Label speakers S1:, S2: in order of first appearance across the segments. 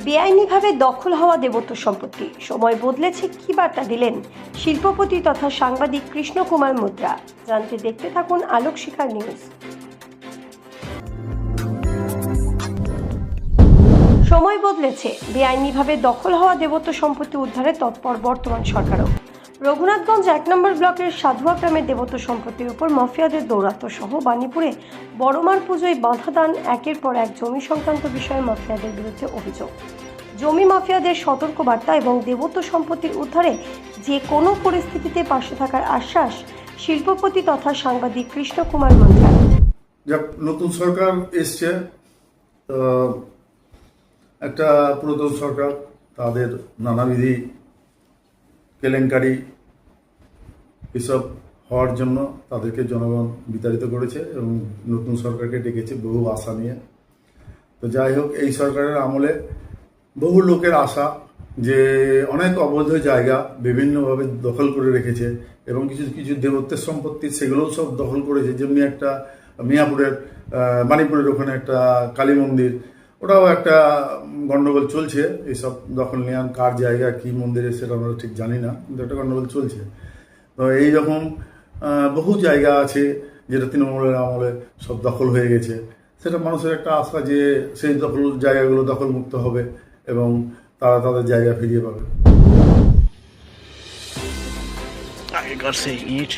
S1: বেআইনিভাবে দখল হওয়া দেবত্ব সম্পত্তি, সময় বদলেছে কি বার্তা দিলেন শিল্পপতি তথা সাংবাদিক কৃষ্ণ কুমার মুদ্রা। জানতে দেখতে থাকুন আলোক শিখার নিউজ। সময় বদলেছে, বেআইনিভাবে দখল হওয়া দেবত্ব সম্পত্তি উদ্ধারে তৎপর বর্তমান সরকারও। রঘুনাথগঞ্জ 1 নম্বর ব্লকের সাধুয়া গ্রামের দেবত্ব সম্পত্তির উপর মাফিয়াদের দৌরাত্ম্য সহ বাণীপুরে বড়মার পুজোয় বাধা দান একের পর এক জমি সংক্রান্ত বিষয়ে মাফিয়াদের বিরুদ্ধে অভিযোগ। জমি মাফিয়াদের সতর্কবার্তা এবং দেবত্ব সম্পত্তির উদ্ধারে যে কোনো পরিস্থিতিতে পাশে থাকার আশ্বাস শিল্পপতি তথা সাংবাদিক কৃষ্ণ কুমার মুদ্রা।
S2: নতুন সরকার এসছে, একটা পুরাতন সরকার তাদের নানাবিধি কেলেঙ্কারি এসব হওয়ার জন্য তাদেরকে জনগণ বিতাড়িত করেছে এবং নতুন সরকারকে ডেকেছে বহু আশা নিয়ে। তো যাই হোক, এই সরকারের আমলে বহু লোকের আশা যে অনেক অবৈধ জায়গা বিভিন্নভাবে দখল করে রেখেছে এবং কিছু কিছু দেবত্বের সম্পত্তি সেগুলোও সব দখল করেছে। যেমনি একটা মিয়াপুরের বাণীপুরের ওখানে একটা কালী মন্দির, ওটাও একটা গন্ডগোল চলছে। এইসব দখল নেওয়ার কার জায়গা কি মন্দিরে সেটা আমরা ঠিক জানি না, কিন্তু একটা গন্ডগোল চলছে। তো এইরকম বহু জায়গা আছে যেটা তৃণমূলের আমলে সব দখল হয়ে গেছে। সেটা মানুষের একটা আশা যে সেই দখল জায়গাগুলো দখলমুক্ত হবে এবং তারা তাদের জায়গা ফিরিয়ে পাবে।
S3: আগেকার সেই ইট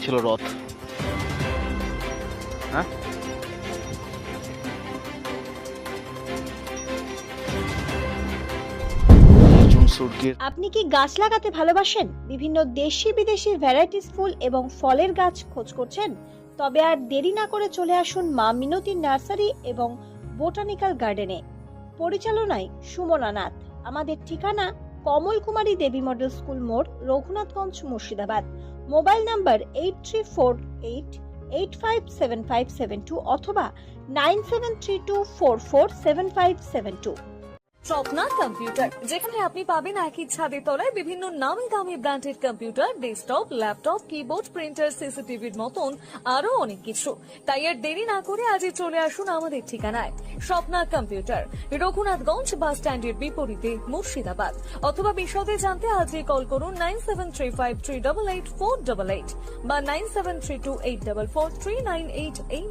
S3: ছিল রথ, হ্যাঁ
S4: আপনি কি গাছ লাগাতে ভালোবাসেন? বিভিন্ন দেশি বিদেশি ভ্যারাইটিস ফুল এবং ফলের গাছ খোঁজ করছেন? তবে আর দেরি না করে চলে আসুন মা মিনতি নার্সারি এবং বোটানিক্যাল গার্ডেনে। পরিচালনায় সুমনা নাথ। আমাদের ঠিকানা কমল কুমারী দেবী মডেল স্কুল মোড়, রঘুনাথগঞ্জ, মুর্শিদাবাদ। মোবাইল নাম্বার 8348857572 অথবা 9732447572।
S5: স্বপ্না কম্পিউটার, যেখানে আপনি পাবেন একই ছাদের তলায় বিভিন্ন নামি দামি branded computer, desktop, laptop, keyboard, printer, সিসিটিভির মতন আরো অনেক কিছু। তাই আর দেরি না করে আজই চলে আসুন আমাদের ঠিকানায় স্বপ্না কম্পিউটার, রঘুনাথগঞ্জ বাস স্ট্যান্ডের বিপরীতে, মুর্শিদাবাদ। অথবা বিশদে জানতে আজই কল করুন 9735388488 বা 9732844398 এই